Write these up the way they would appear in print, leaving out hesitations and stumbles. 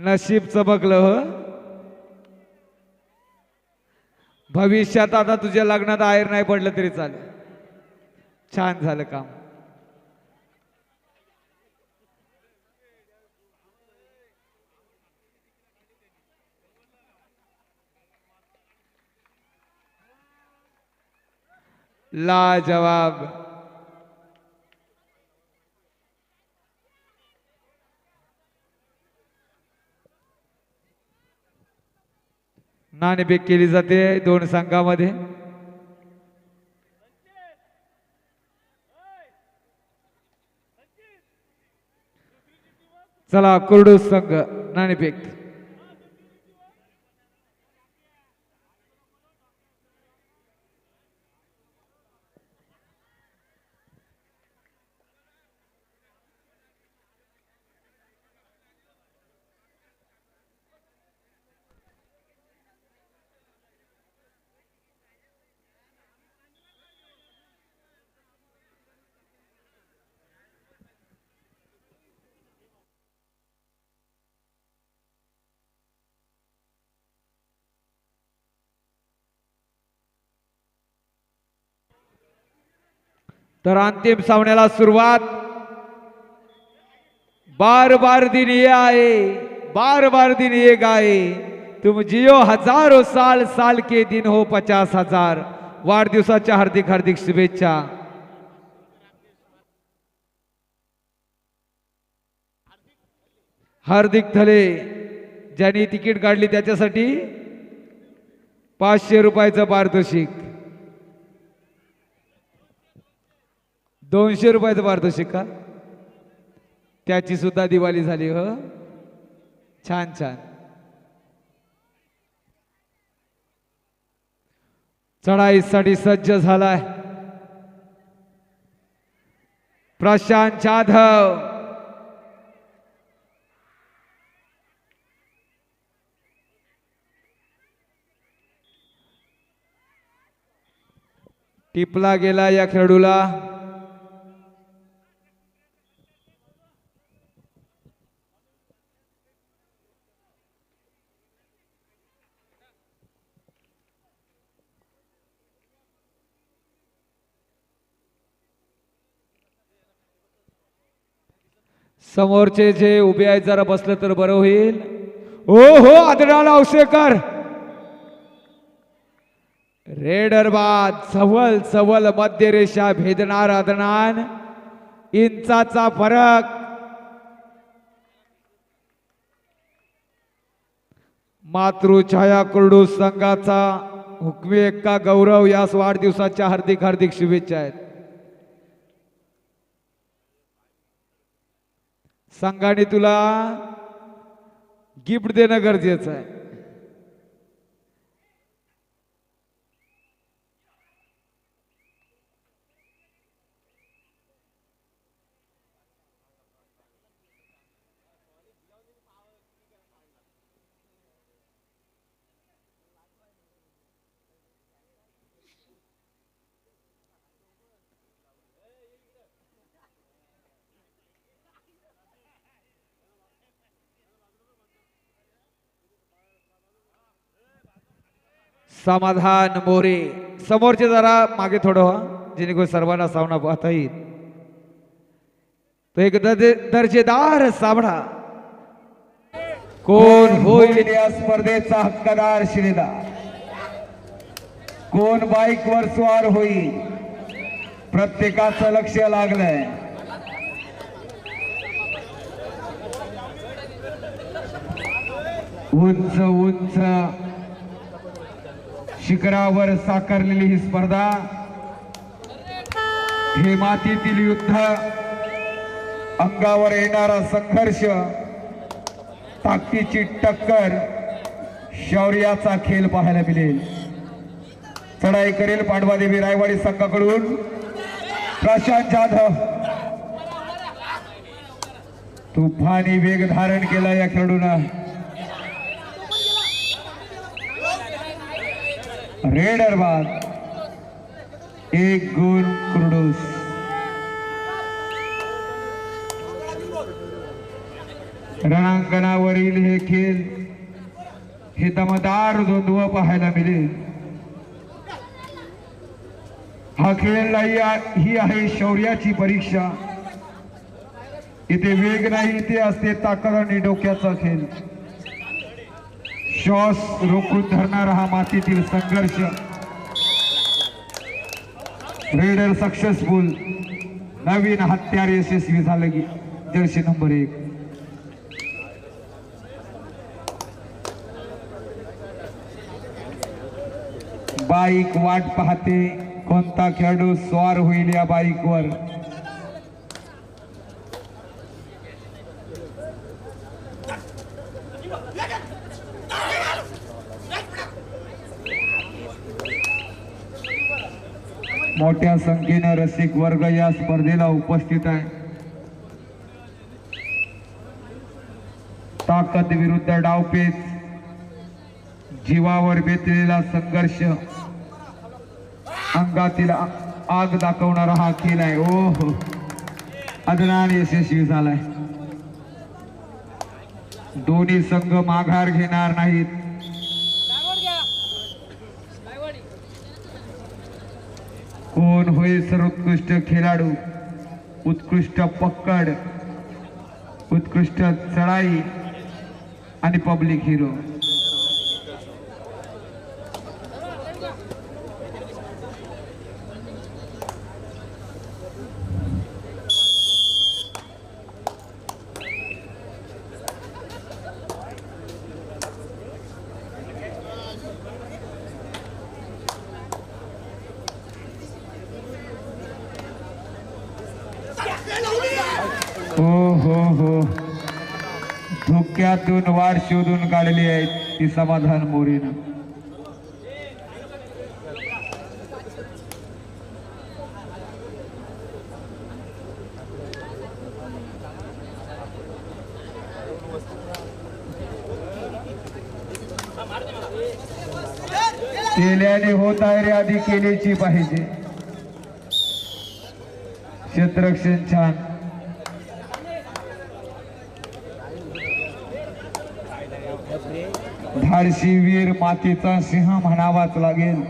नशीब चमकलं हो. भविष्यात आता तुझ्या लग्नात आहेर नाही पडलं तरी चालेल. छान झालं काम. लाजवाब. नाणेफेक केली जाते दोन संघामध्ये. चला कुर्डूस संघ नाणेफेक. तर अंतिम सामन्याला सुरुवात. बार बार दिन ये आए, बार बार दिन ये गाए, तुम जियो हजारों साल, साल के दिन हो 50,000. वाढदिवसाच्या हार्दिक हार्दिक शुभेच्छा. हार्दिक थले ज्यांनी तिकीट काढली त्याच्यासाठी 500 रुपयाचं पारितोषिक. 200 रुपयाचं पारितोषिक का? त्याची सुद्धा दिवाळी झाली हो. छान छान. चढाईसाठी सज्ज झालाय प्रशांत जाधव. टिपला गेला या खेळाडूला. समोरचे जे उभे आहेत जरा बसलं तर बरं होईल. हो हो आदराल औसेकर. रेडर बाद. सवल सवल मध्य रेषा भेदणार अदनान. इंचाचा फरक. मातृछाया कुर्डू संघाचा हुकमी एक्का गौरव यास वाढदिवसाच्या हार्दिक हार्दिक शुभेच्छा आहेत. संघाने तुला गिफ्ट देणं गरजेचं आहे. समाधान मोरे. समोरचे जरा मागे थोडं व्हा जेणेकरून सर्वांना सामना पाहता येईल. तो एक दर्जेदार सामना. कोण होईल या स्पर्धेचा हक्कदार शिलेदार? कोण बाईक वर स्वार होईल? प्रत्येकाचं लक्ष लागलंय. उंच उंच शिखरावर साकारलेली ही स्पर्धा. हे मातीतील युद्ध, अंगावर येणारा संघर्ष, ताकदीची टक्कर, शौर्याचा खेळ पाहायला मिळेल. चढाई करेल पांडवादेवी रायवाडी संघाकडून प्रशांत जाधव. तुफानी वेग धारण केला या खेळाडूनं. रेडर बाद. 1 गुण कुर्डूस. रणांगणावरील हे खेळ हे दमदार द्वंद्व पाहायला मिळेल. हा खेळ ही आहे शौर्याची परीक्षा. इथे वेग नाही, इथे असते ताकद आणि डोक्याचा खेळ. श्वास रोखून धरणारा हा मातीतील संघर्ष. Raider successful. नवीन हत्यार यशस्वी झालं की जर्सी नंबर 1. बाईक वाट पाहते, कोणता खेळाडू स्वार होईल या बाईकवर. मोठ्या संख्येने रसिक वर्ग या स्पर्धेला उपस्थित आहे. ताकद विरुद्ध डावपेच, जीवावर बेतलेला संघर्ष, अंगातील आग दाखवणारा हा खेळ आहे. ओहो, अदनान यशस्वी झालाय. दोन्ही संघ माघार घेणार नाहीत. कोण होईल सर्वोत्कृष्ट खेळाडू, उत्कृष्ट पकड, उत्कृष्ट चढाई आणि पब्लिक हिरो. हो धोक्यातून वाट शोधून काढली आहे ती समाधान मोरेनं. केल्याने होत आहे रे, आधी केल्याची पाहिजे. क्षेत्ररक्षण छान. धाडशी वीर मातीचा सिंह म्हणावाच लागेल.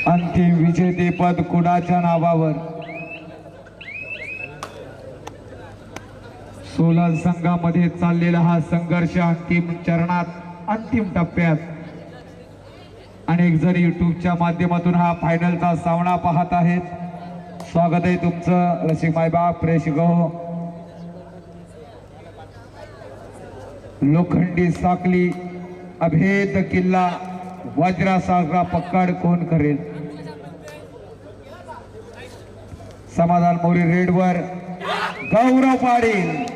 अंतिम विजेतेपद कुणाच्या नावावर? सोलन संघामध्ये चाललेला हा संघर्ष अंतिम चरणात, अंतिम टप्प्यात. अनेक जण युट्यूबच्या माध्यमातून हा फायनलचा सामना पाहत आहेत. स्वागत आहे तुमचं रसिक मायबाप, प्रेक्षक हो. लोखंडी साखली, अभेद किल्ला, वज्रासारखा पकड कोण करेल? समाधान मोरे रेडवर, गौरव पाटील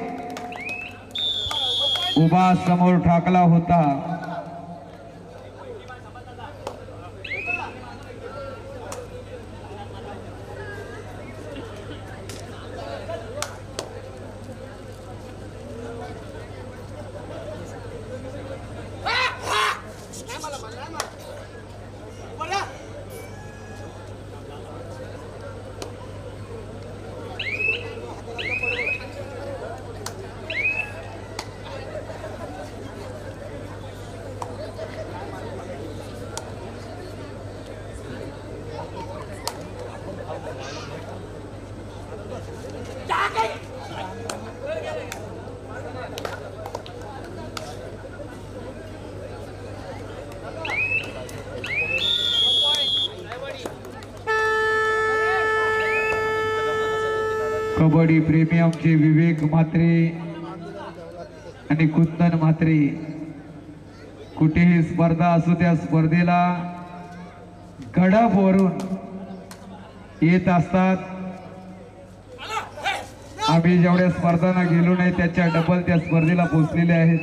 उभा समोर ठाकला होता. कबड्डी प्रेमी आमचे विवेक म्हात्रे आणि कुंदन म्हात्रे, कुठेही स्पर्धा असो त्या स्पर्धेला गडपवरून येत असतात. आम्ही जेवढ्या स्पर्धांना गेलो नाही त्याच्या डबल त्या स्पर्धेला पोहोचलेले आहेत.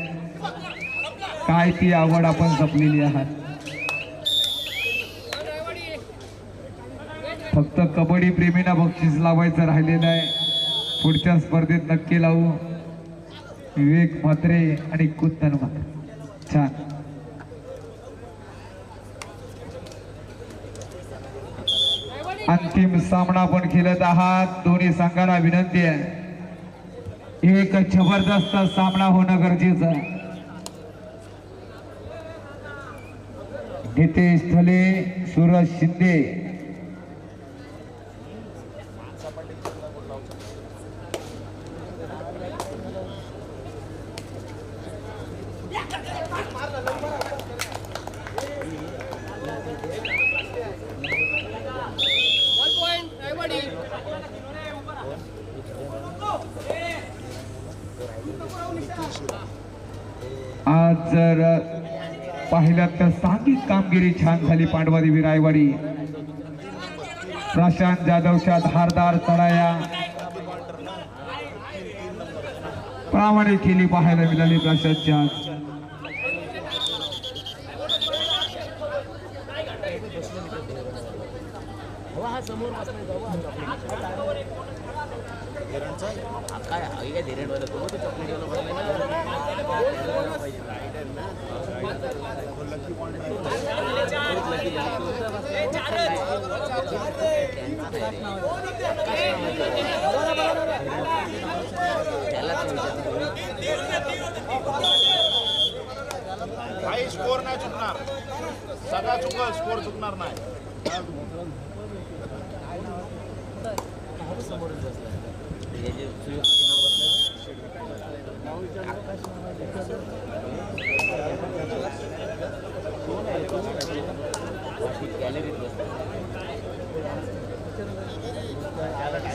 काय ती आवड आपण जपलेली आहात. फक्त कबड्डी प्रेमींना बक्षीस लावायचं राहिलेलं आहे. पुढच्या स्पर्धेत नक्की लावू. विवेक म्हात्रे आणि कुंदन म्हात्रे. छान. अंतिम सामना पण खेळत आहात. दोन्ही संघाला विनंती आहे, एक जबरदस्त सामना होणं गरजेचं आहे. नितेश थले, सूरज शिंदे. आज जर पाहिलं तर सांघिक कामगिरी छान झाली. पांडवादेवी रायवाडी प्रशांत जाधवच्या धारदार चढाया प्रामाणिक केली पाहायला मिळाली प्रशांतच्या. काही स्कोर नाही चुकणार, सगळा चुकल स्कोर चुकणार नाही.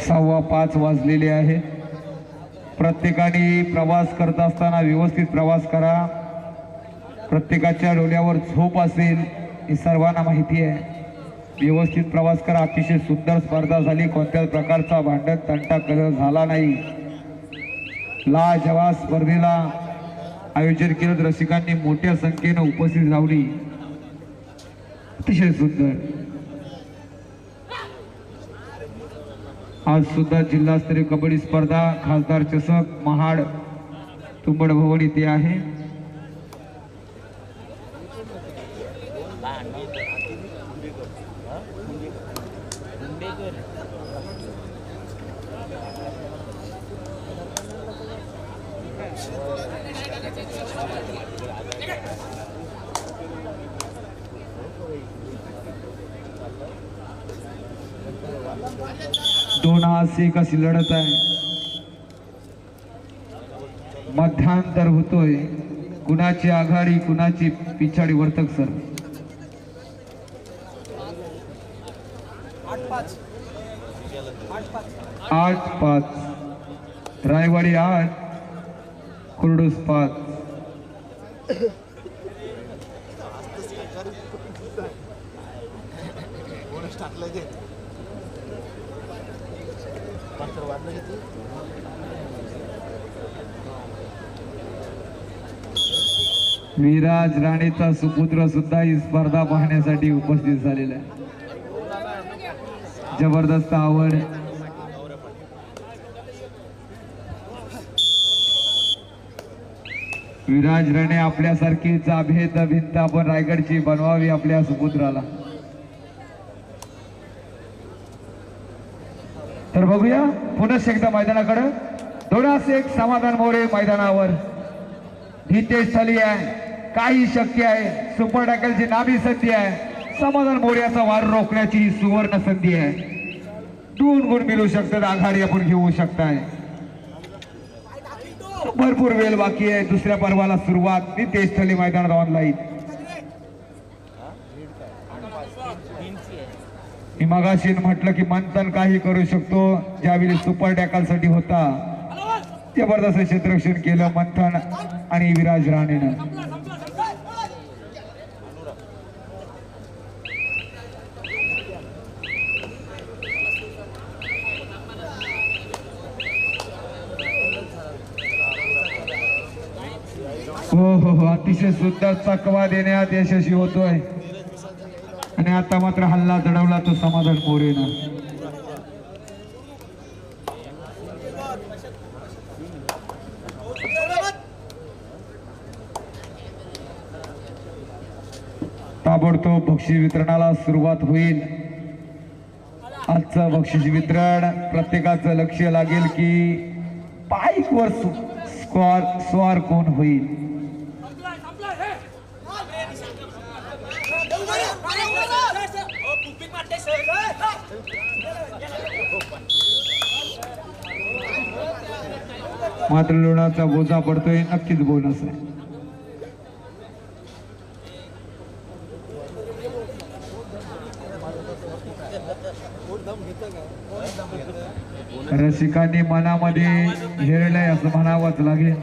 सव्वा 5 वाजलेले आहे. प्रत्येकाने प्रवास करत असताना व्यवस्थित प्रवास करा. प्रत्येकाच्या डोळ्यावर झोप असेल ही सर्वांना माहिती आहे. व्यवस्थित प्रवास करा. अतिशय सुंदर स्पर्धा झाली. कोणत्याच प्रकारचा भांडण तंटा कलह झाला नाही. लाजवाब स्पर्धेला आयोजन केलं. रसिकांनी मोठ्या संख्येनं उपस्थित राहिली. अतिशय सुंदर. आज सुद्धा जिल्हास्तरीय कबड्डी स्पर्धा खासदार चषक महाड तुंबड भवन येथे आहे. दोन हास्य कशी लढत आहे. मध्यांतर होतोय. कुणाची आघाडी कुणाची पिछाडी वर्तक सर. 8-5 रायवाडी 8 कुर्डूस 5. विराज राणेचा सुपुत्र सुद्धा ही स्पर्धा पाहण्यासाठी उपस्थित झालेला आहे. जबरदस्त आवड. विराज राणे आपल्यासारखीच अभेद भिंत आपण रायगडची बनवावी आपल्या सुपुत्राला. तर बघूया पुनश्च एकदा मैदानाकडे. 2-1 समाधान मोरे मैदानावर. नितेश थली आहे. काही शक्य आहे. सुपर टॅकलची नामी संधी आहे. समाधान मोरे याचा वार रोखण्याची ही सुवर्ण संधी आहे. 2 गुण मिळू शकतात. आघाडी आपण घेऊ शकताय. भरपूर वेळ बाकी आहे. दुसऱ्या पर्वाला सुरुवात. नितेश थली मैदानात ऑनलाईन. मी मगाशी म्हटलं की मंथन काही करू शकतो. ज्यावेळी सुपर टॅकल साठी होता जबरदस्त क्षेत्ररक्षण केलं मंथन आणि विराज राणेनं. हो अतिशय सुंदर चकवा देण्यात यशस्वी होतोय. आणि आता मात्र हल्ला चढवला तो समाधान मोरेनं. ताबडतोब बक्षीस वितरणाला सुरुवात होईल. आजचं बक्षीस वितरण प्रत्येकाचं लक्ष लागेल की बाईक वर स्वार कोण होईल. मात्र लोणाचा बोजा पडतोय, नक्कीच बोनस आहे. रसिकांनी मनामध्ये हेरलंय असं म्हणावंच लागेल.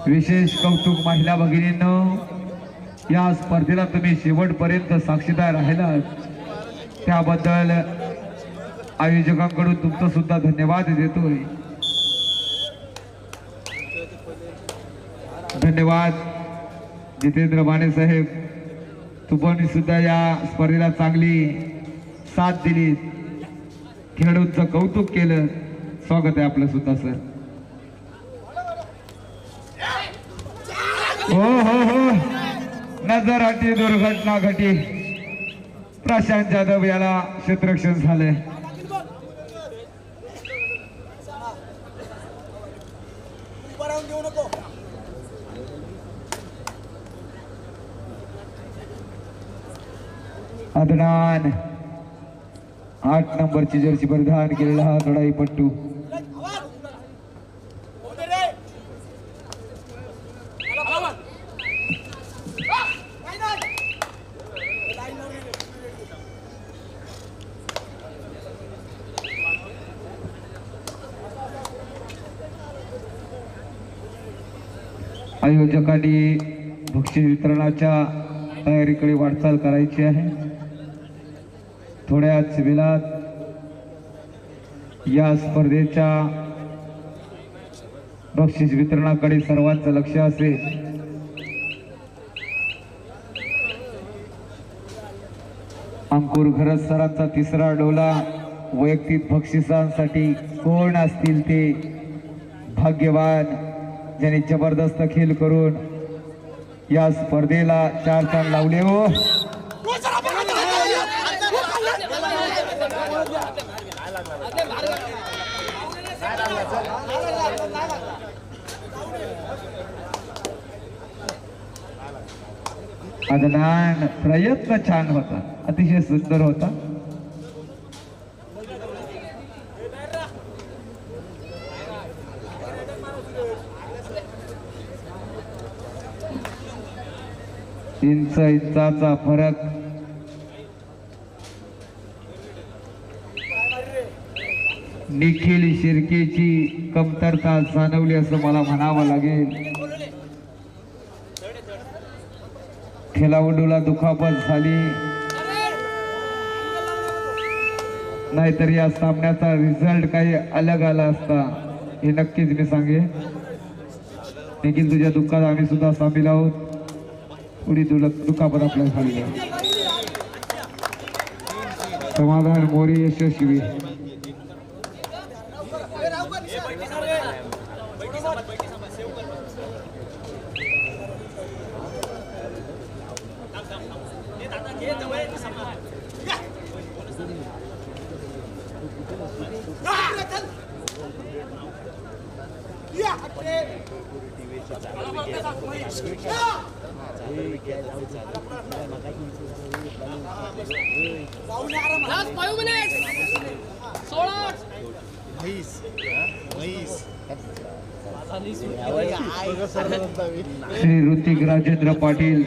विशेष कौतुक महिला भगिनींनो, या स्पर्धेला तुम्ही शेवटपर्यंत साक्षीदार राहिलात त्याबद्दल आयोजकांकडून तुमचं सुद्धा धन्यवाद देतोय. धन्यवाद जितेंद्र माने साहेब, तुम्ही सुद्धा या स्पर्धेला चांगली साथ दिली, खेळाडूंचं कौतुक केलं. स्वागत आहे आपलं सुद्धा सर. हो हो हो, नजर हटी, दुर्घटना घटी. प्रशांत जाधव याला क्षेत्ररक्षण झालंय. अदनान 8 नंबरची जर्सी परिधान केलेला हा लढाईपट्टू आयोजकांनी बक्षीस वितरणाच्या तयारीकडे वाटचाल करायची आहे. थोड्याच वेळात या स्पर्धेच्या बक्षीस वितरणाकडे सर्वांचं लक्ष असेल. अंकुर घरत सरांचा तिसरा डोला वैयक्तिक बक्षिसांसाठी कोण असतील ते भाग्यवान ज्यांनी जबरदस्त खेळ करून या स्पर्धेला 4 चांद लावले. हो अदनान, प्रयत्न छान होता, अतिशय सुंदर होता. इंचाचा फरक. निखिल शिर्केची कमतरता जाणवली असं मला म्हणावं लागेल. खेळाडूला दुखापत झाली, नाहीतर या सामन्याचा रिझल्ट काही अलग आला असता हे नक्कीच मी सांगेन. निखिल, तुझ्या दुःखात आम्ही सुद्धा सामील आहोत. पुढे दुखापत आपल्याला झाली. समाधान मोरे यशस्वी. श्री ऋतिक राजेंद्र पाटील,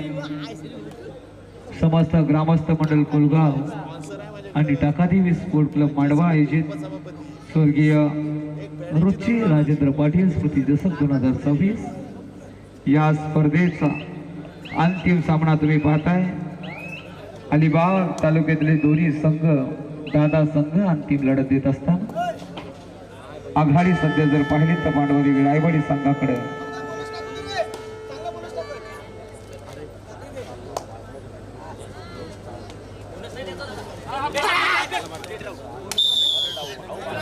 समस्त ग्रामस्थ मंडळ कोलगाव आणि टाकादेवी स्पोर्ट क्लब मांडवा आयोजित स्वर्गीय रुची राजेंद्र पाटील स्मृती दशक 2026 या स्पर्धेचा अंतिम सामना तुम्ही पाहताय. अलिबाग तालुक्यातले दोन्ही संघ दादा संघ अंतिम लढत देत असताना आघाडी सध्या जर पाहिली तर मांडवली रायवाडी संघाकडे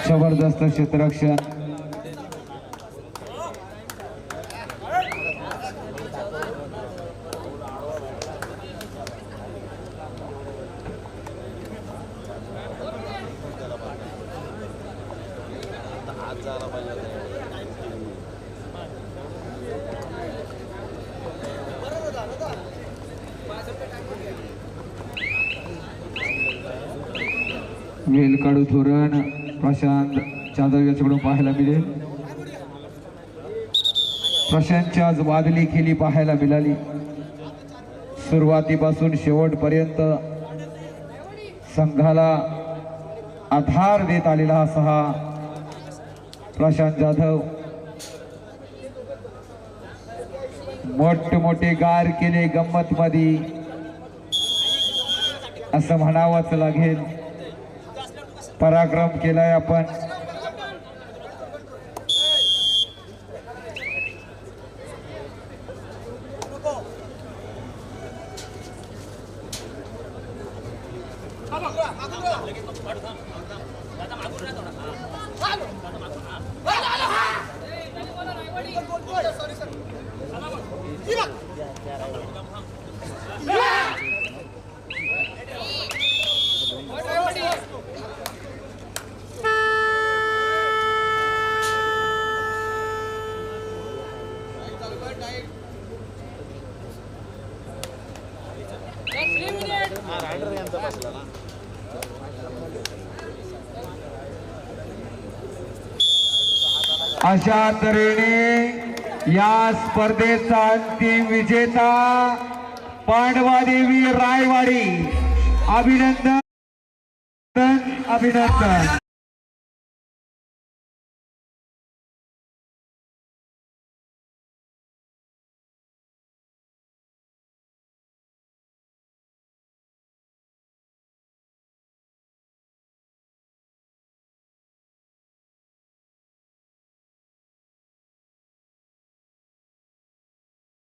जबरदस्त क्षेत्ररक्षण. वेलकाडू धोरण प्रशांत जाधव याच्याकडून पाहायला मिळेल. प्रशांतची आज वादली खेळी पाहायला मिळाली. सुरुवातीपासून शेवटपर्यंत संघाला आधार देत आलेला हा सहा प्रशांत जाधव. मोठमोठे गार केले गंमत मध्ये असं म्हणावंच लागेल. पराक्रम केलाय आपण. अशा तऱ्हेने या स्पर्धेचा अंतिम विजेता पांडवादेवी रायवाडी. अभिनंदन अभिनंदन.